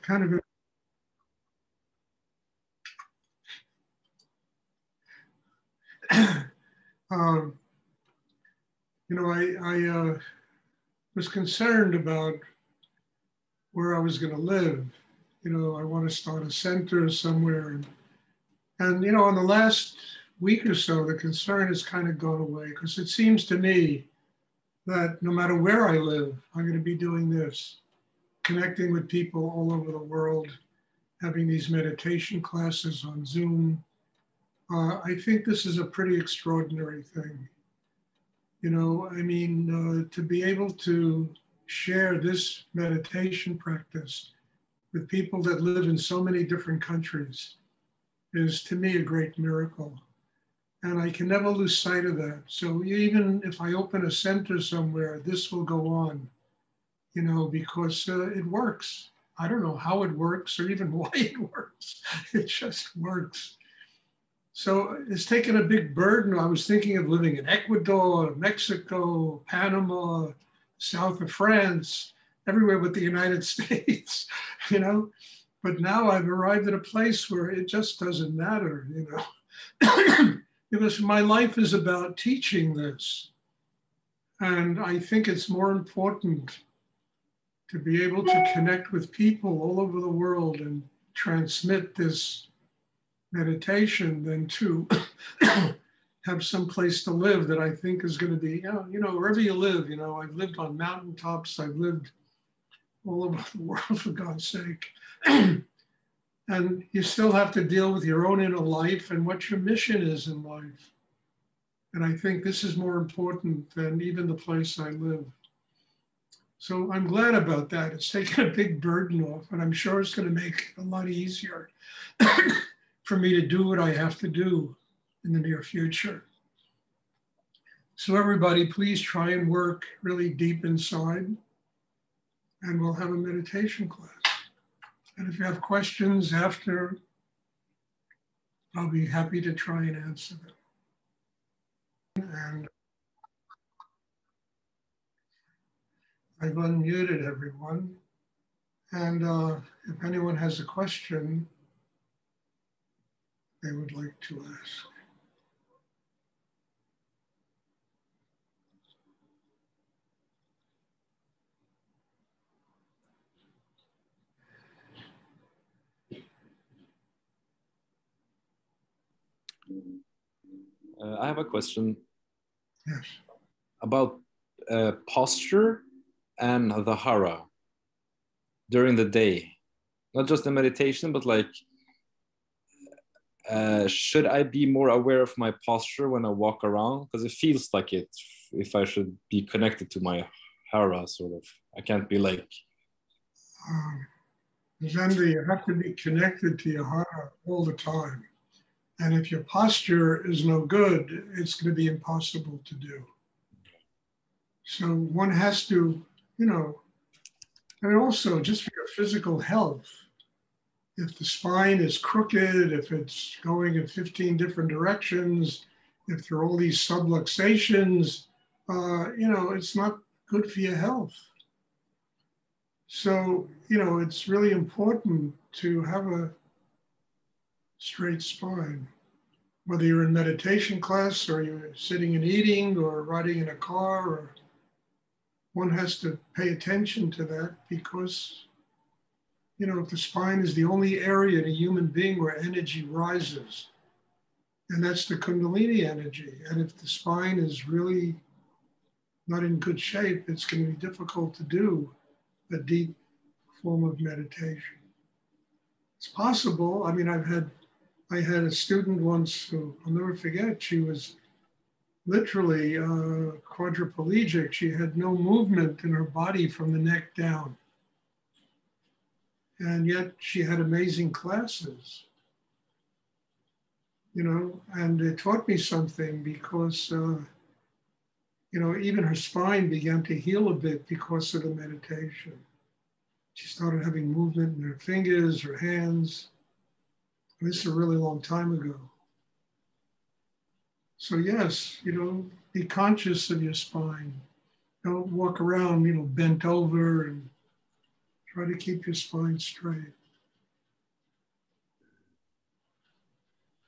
kind of um, I was concerned about where I was going to live. I want to start a center somewhere. And in the last week or so, the concern has kind of gone away because it seems to me that no matter where I live, I'm going to be doing this, connecting with people all over the world, having these meditation classes on Zoom. I think this is a pretty extraordinary thing. To be able to share this meditation practice with people that live in so many different countries is, to me, a great miracle. And I can never lose sight of that. So even if I open a center somewhere, this will go on, because it works. I don't know how it works or even why it works. It just works. So it's taken a big burden. I was thinking of living in Ecuador, Mexico, Panama, south of France, everywhere but the United States, But now I've arrived at a place where it just doesn't matter, Because my life is about teaching this. And I think it's more important to be able to connect with people all over the world and transmit this meditation than to have some place to live that I think is going to be, wherever you live, I've lived on mountaintops, I've lived all over the world, for God's sake. And you still have to deal with your own inner life and what your mission is in life. And I think this is more important than even the place I live. So I'm glad about that. It's taken a big burden off, and I'm sure it's going to make it a lot easier for me to do what I have to do in the near future. So everybody, please try and work really deep inside, and we'll have a meditation class. And if you have questions after, I'll be happy to try and answer them. And I've unmuted everyone. And if anyone has a question they would like to ask. I have a question. Yes. About posture and the hara during the day. Not just the meditation, but like, should I be more aware of my posture when I walk around? Because it feels like it, if I should be connected to my hara, sort of. I can't be like... Zenda, you have to be connected to your hara all the time. And if your posture is no good, it's going to be impossible to do. So one has to, and also just for your physical health, if the spine is crooked, if it's going in 15 different directions, if there are all these subluxations, it's not good for your health. So, it's really important to have a straight spine, whether you're in meditation class or you're sitting and eating or riding in a car, or one has to pay attention to that because, if the spine is the only area in a human being where energy rises, and that's the Kundalini energy. And if the spine is really not in good shape, it's going to be difficult to do a deep form of meditation. It's possible. I mean, I had a student once who I'll never forget. She was literally quadriplegic. She had no movement in her body from the neck down. And yet she had amazing classes, and it taught me something because, even her spine began to heal a bit because of the meditation. She started having movement in her fingers, her hands. This is a really long time ago. So yes, be conscious of your spine. Don't walk around, bent over and Try to keep your spine straight.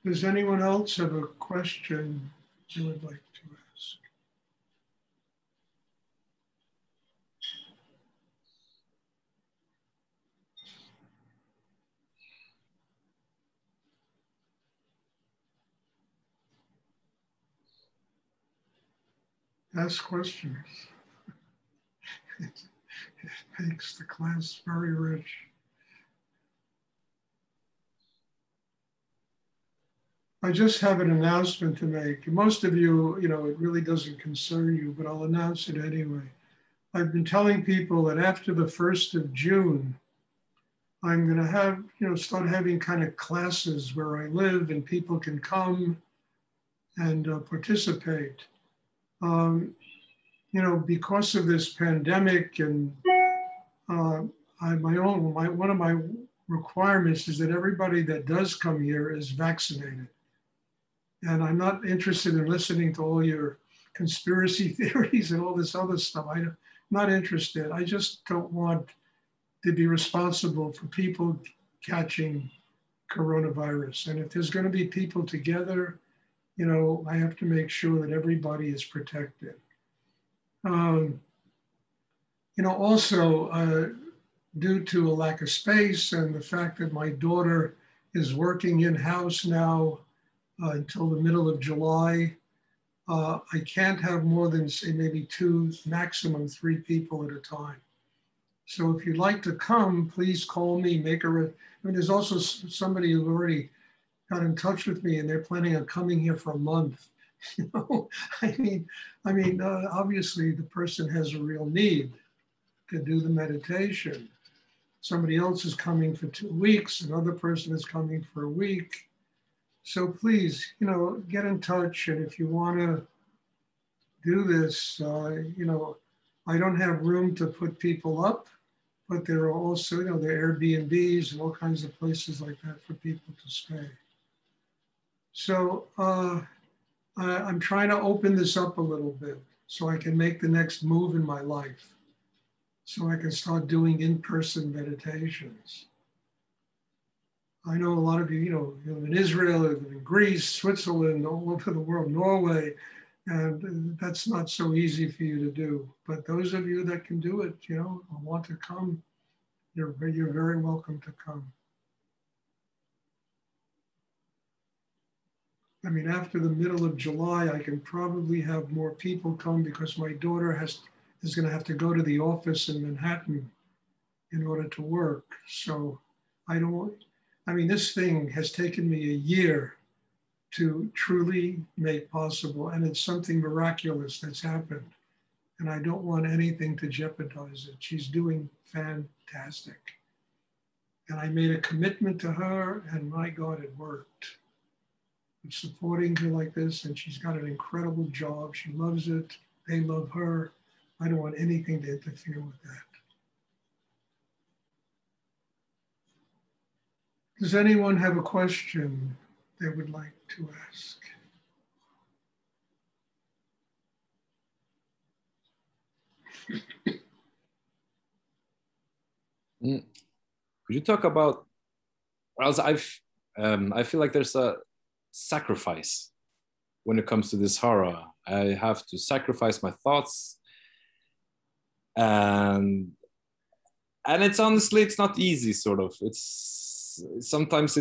Does anyone else have a question they would like to ask? Ask questions. It makes the class very rich. I just have an announcement to make. Most of you, it really doesn't concern you, but I'll announce it anyway. I've been telling people that after the 1st of June, I'm going to have, start having kind of classes where I live and people can come and participate. Because of this pandemic and one of my requirements is that everybody that does come here is vaccinated. And I'm not interested in listening to all your conspiracy theories and all this other stuff. I'm not interested. I just don't want to be responsible for people catching coronavirus. And if there's going to be people together, I have to make sure that everybody is protected. Also, due to a lack of space and the fact that my daughter is working in-house now until the middle of July, I can't have more than, say, maybe 2, maximum 3 people at a time. So if you'd like to come, please call me, there's also somebody who already got in touch with me and they're planning on coming here for a month. Obviously the person has a real need to do the meditation. Somebody else is coming for 2 weeks, another person is coming for a week. So please, get in touch. And if you want to do this, I don't have room to put people up, but there are also, there are Airbnbs and all kinds of places like that for people to stay. So I'm trying to open this up a little bit so I can make the next move in my life, so I can start doing in-person meditations. I know a lot of you, live in Israel, live in Greece, Switzerland, all over the world, Norway, and that's not so easy for you to do. But those of you that can do it, want to come, you're very welcome to come. After the middle of July, I can probably have more people come because my daughter is going to have to go to the office in Manhattan in order to work. So this thing has taken me a year to truly make possible, and it's something miraculous that's happened. And I don't want anything to jeopardize it. She's doing fantastic. And I made a commitment to her, and my God, it worked. I'm supporting her like this, and she's got an incredible job. She loves it. They love her. I don't want anything to interfere with that. Does anyone have a question they would like to ask? Could you talk about, I feel like there's a sacrifice when it comes to this hara. I have to sacrifice my thoughts, and it's honestly, it's not easy, sort of. Sometimes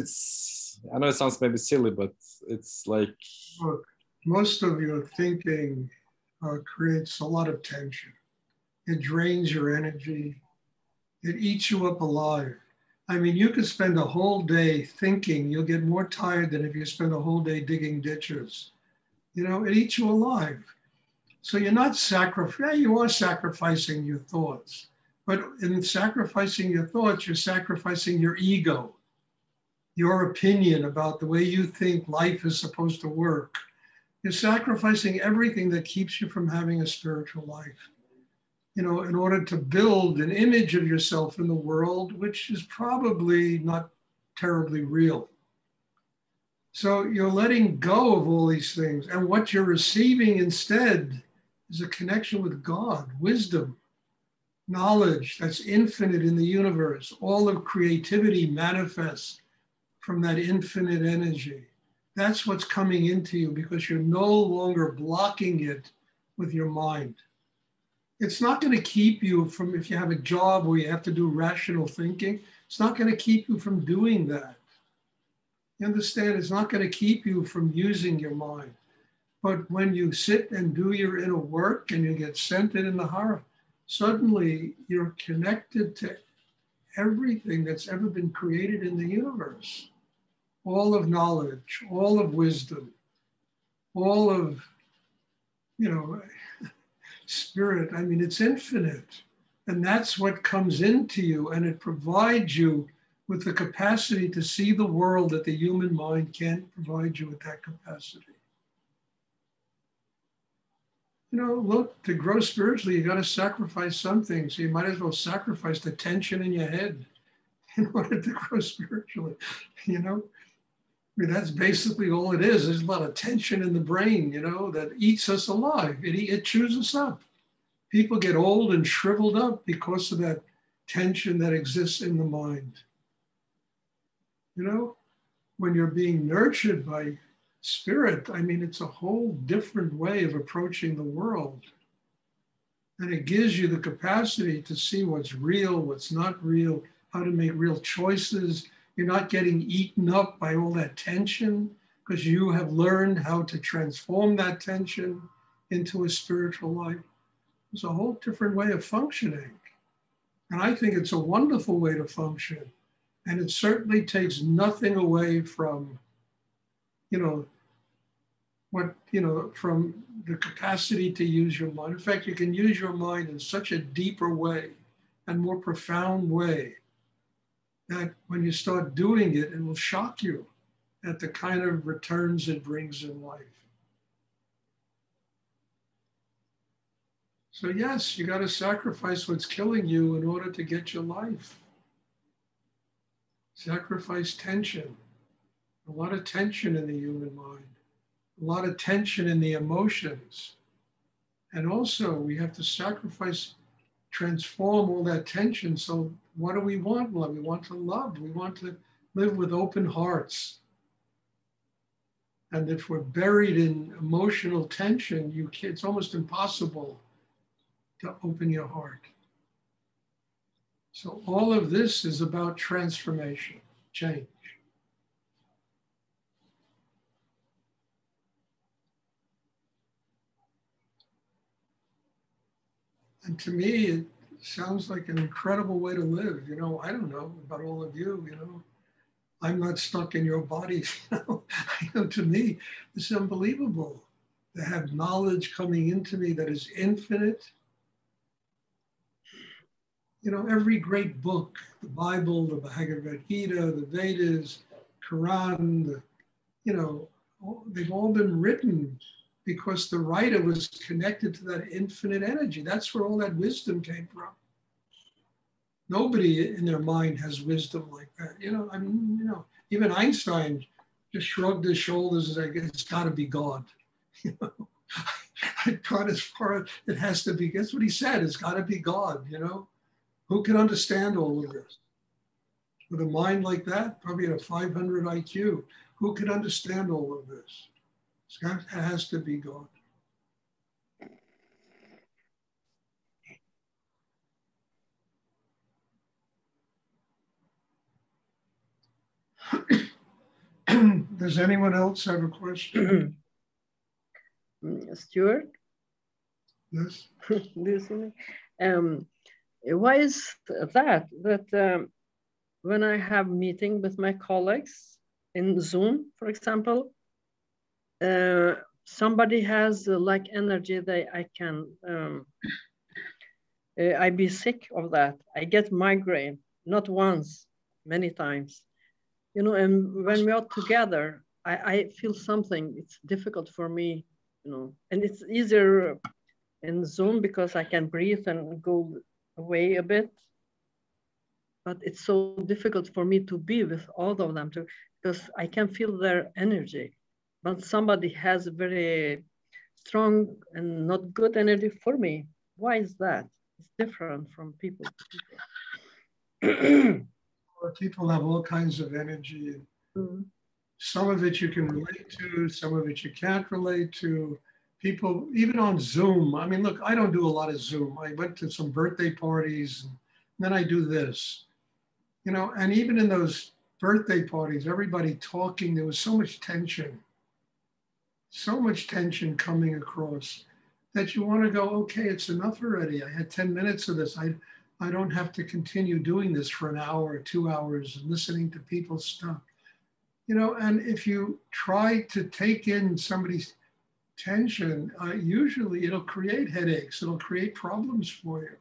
I know it sounds maybe silly, but it's like, look, most of your thinking creates a lot of tension. It drains your energy. It eats you up alive. You could spend a whole day thinking. You'll get more tired than if you spend a whole day digging ditches. It eats you alive. So you're not sacrificing, you are sacrificing your thoughts. But in sacrificing your thoughts, you're sacrificing your ego, your opinion about the way you think life is supposed to work. You're sacrificing everything that keeps you from having a spiritual life. In order to build an image of yourself in the world, which is probably not terribly real. So you're letting go of all these things. And what you're receiving instead is a connection with God, wisdom. knowledge that's infinite in the universe. All of creativity manifests from that infinite energy. That's what's coming into you because you're no longer blocking it with your mind. It's not going to keep you from, if you have a job where you have to do rational thinking, it's not going to keep you from doing that. You understand? It's not going to keep you from using your mind. But when you sit and do your inner work and you get centered in the hara, suddenly you're connected to everything that's ever been created in the universe. All of knowledge, all of wisdom, all of, spirit. I mean, it's infinite. And that's what comes into you, and it provides you with the capacity to see the world that the human mind can't provide you with that capacity. Look, to grow spiritually, you got to sacrifice something. So you might as well sacrifice the tension in your head in order to grow spiritually, I mean, that's basically all it is. There's a lot of tension in the brain, that eats us alive. It chews us up. People get old and shriveled up because of that tension that exists in the mind. When you're being nurtured by spirit, I mean, it's a whole different way of approaching the world. And it gives you the capacity to see what's real, what's not real, how to make real choices. You're not getting eaten up by all that tension because you have learned how to transform that tension into a spiritual life. It's a whole different way of functioning. And I think it's a wonderful way to function. And it certainly takes nothing away from, from the capacity to use your mind. In fact, you can use your mind in such a deeper way and more profound way that when you start doing it, it will shock you at the kind of returns it brings in life. So yes, you got to sacrifice what's killing you in order to get your life. Sacrifice tension. A lot of tension in the human mind. A lot of tension in the emotions. And also we have to sacrifice, transform all that tension. So what do we want? Well, we want to love. We want to live with open hearts. And if we're buried in emotional tension, it's almost impossible to open your heart. So all of this is about transformation, change. And to me, it sounds like an incredible way to live. I don't know about all of you, I'm not stuck in your body. To me, it's unbelievable to have knowledge coming into me that is infinite. Every great book, the Bible, the Bhagavad Gita, the Vedas, Quran, they've all been written because the writer was connected to that infinite energy. That's where all that wisdom came from. Nobody in their mind has wisdom like that. Even Einstein just shrugged his shoulders and said, it's got to be God. God is far, it has to be, that's what he said, it's got to be God, Who can understand all of this? With a mind like that, probably at a 500 IQ, who can understand all of this? It has to be God. Does anyone else have a question? Stuart? Yes. Listening. Why is that when I have meeting with my colleagues in Zoom, for example, somebody has like energy that I be sick of that. I get migraine, not once, many times. And when we are together, I feel something, it's difficult for me, and it's easier in Zoom because I can breathe and go away a bit. But it's so difficult for me to be with all of them because I can feel their energy. But somebody has very strong and not good energy for me. Why is that? It's different from people to people. People have all kinds of energy. Mm. Some of it you can relate to, some of it you can't relate to. People, even on Zoom, I mean, look, I don't do a lot of Zoom. I went to some birthday parties, and then I do this, you know, and even in those birthday parties, everybody talking, there was so much tension coming across that you want to go, okay, it's enough already. I had 10 minutes of this. I don't have to continue doing this for an hour or 2 hours and listening to people's stuff. You know, and if you try to take in somebody's tension, usually it'll create headaches. It'll create problems for you.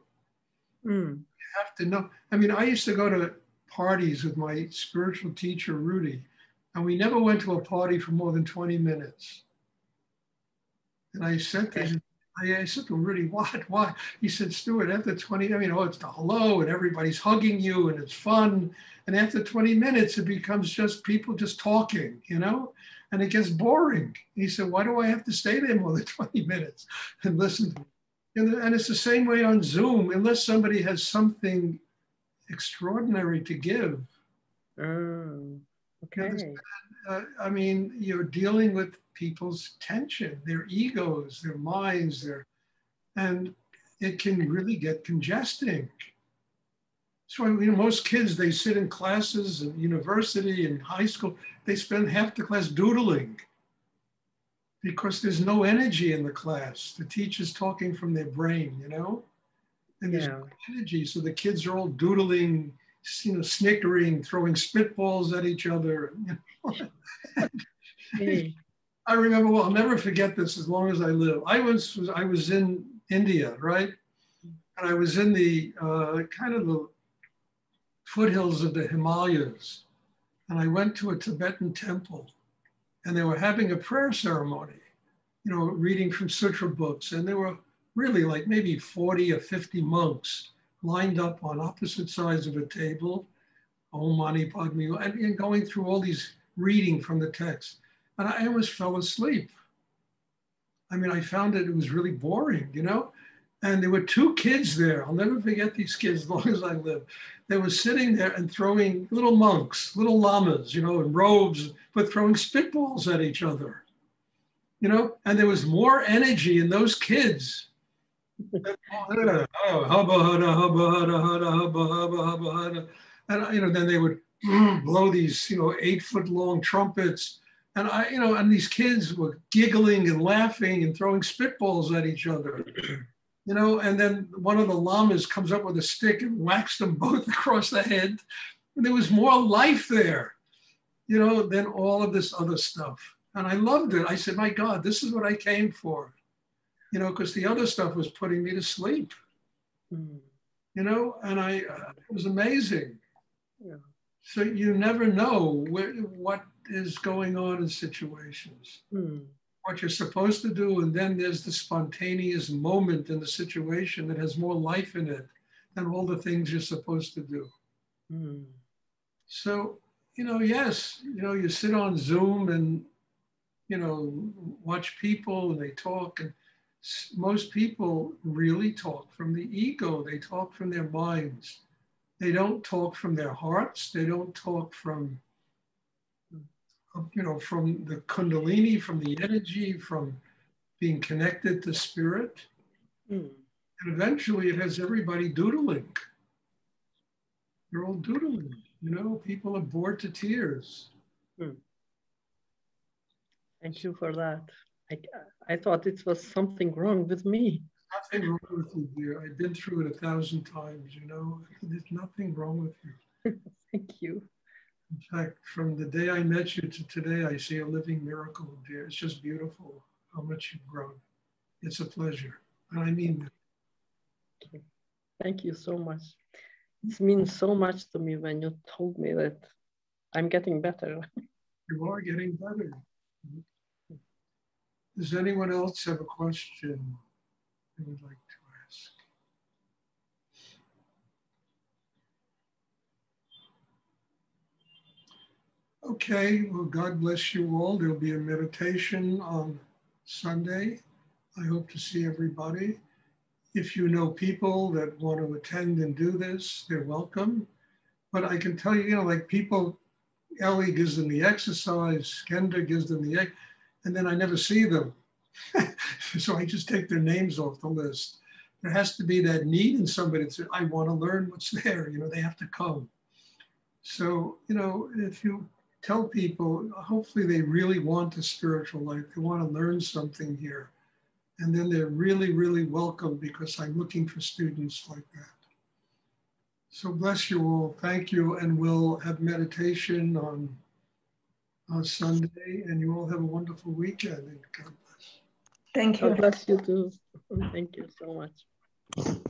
Mm. You have to know. I mean, I used to go to parties with my spiritual teacher, Rudy, and we never went to a party for more than 20 minutes. And I said to him, I said to him, Rudy, what? Why? He said, Stuart, after 20, I mean, oh, it's the hello and everybody's hugging you and it's fun. And after 20 minutes, it becomes just people just talking, you know, and it gets boring. He said, why do I have to stay there more than 20 minutes and listen to you? And it's the same way on Zoom, unless somebody has something extraordinary to give. Oh, okay. I mean, you're dealing with people's tension, their egos, their minds, and it can really get congesting. So, you know, most kids, they sit in classes in university and high school, they spend half the class doodling because there's no energy in the class. The teacher's talking from their brain, you know, and there's no energy. So the kids are all doodling, you know, snickering, throwing spitballs at each other. You know? Hey. I remember, well, I'll never forget this as long as I live. I was in India, right? And I was in the kind of the foothills of the Himalayas. And I went to a Tibetan temple and they were having a prayer ceremony, you know, reading from sutra books. And there were really like maybe 40 or 50 monks lined up on opposite sides of a table, Om Mani Padme, and going through all these reading from the text. And I almost fell asleep. I mean, I found it was really boring, you know? And there were two kids there. I'll never forget these kids as long as I live. They were sitting there and throwing little monks, little lamas, you know, in robes, but throwing spitballs at each other, you know? And there was more energy in those kids. And, you know, then they would blow these, you know, 8-foot long trumpets. And you know, and these kids were giggling and laughing and throwing spitballs at each other, you know, and then one of the lamas comes up with a stick and whacks them both across the head. And there was more life there, you know, than all of this other stuff. And I loved it. I said, my God, this is what I came for, you know, because the other stuff was putting me to sleep, you know, and it was amazing. Yeah. So you never know what is going on in situations, what you're supposed to do. And then there's the spontaneous moment in the situation that has more life in it than all the things you're supposed to do. So, you know, yes, you know, you sit on Zoom and, you know, watch people and they talk, and most people really talk from the ego. They talk from their minds. They don't talk from their hearts. They don't talk from, you know, from the kundalini, from the energy, from being connected to spirit. And eventually it has everybody doodling. They're all doodling, you know, people are bored to tears. Thank you for that. I thought it was something wrong with me. Nothing wrong with you, dear. I've been through it 1,000 times, you know. There's nothing wrong with you. Thank you. In fact, from the day I met you to today, I see a living miracle, dear. It's just beautiful how much you've grown. It's a pleasure. And I mean that. Okay. Thank you so much. It means so much to me when you told me that I'm getting better. You are getting better. Does anyone else have a question they would like to ask? Okay, well, God bless you all. There'll be a meditation on Sunday. I hope to see everybody. if you know people that want to attend and do this, they're welcome. But I can tell you, you know, like people, Ellie gives them the exercise, Kenda gives them the, and then I never see them. So I just take their names off the list. There has to be that need in somebody that says, I want to learn what's there. You know, they have to come. So, you know, if you tell people, hopefully they really want a spiritual life. They want to learn something here. And then they're really, really welcome because I'm looking for students like that. So bless you all. Thank you. And we'll have meditation on Sunday. And you all have a wonderful weekend. And God bless. Thank you. God bless you too. Thank you so much.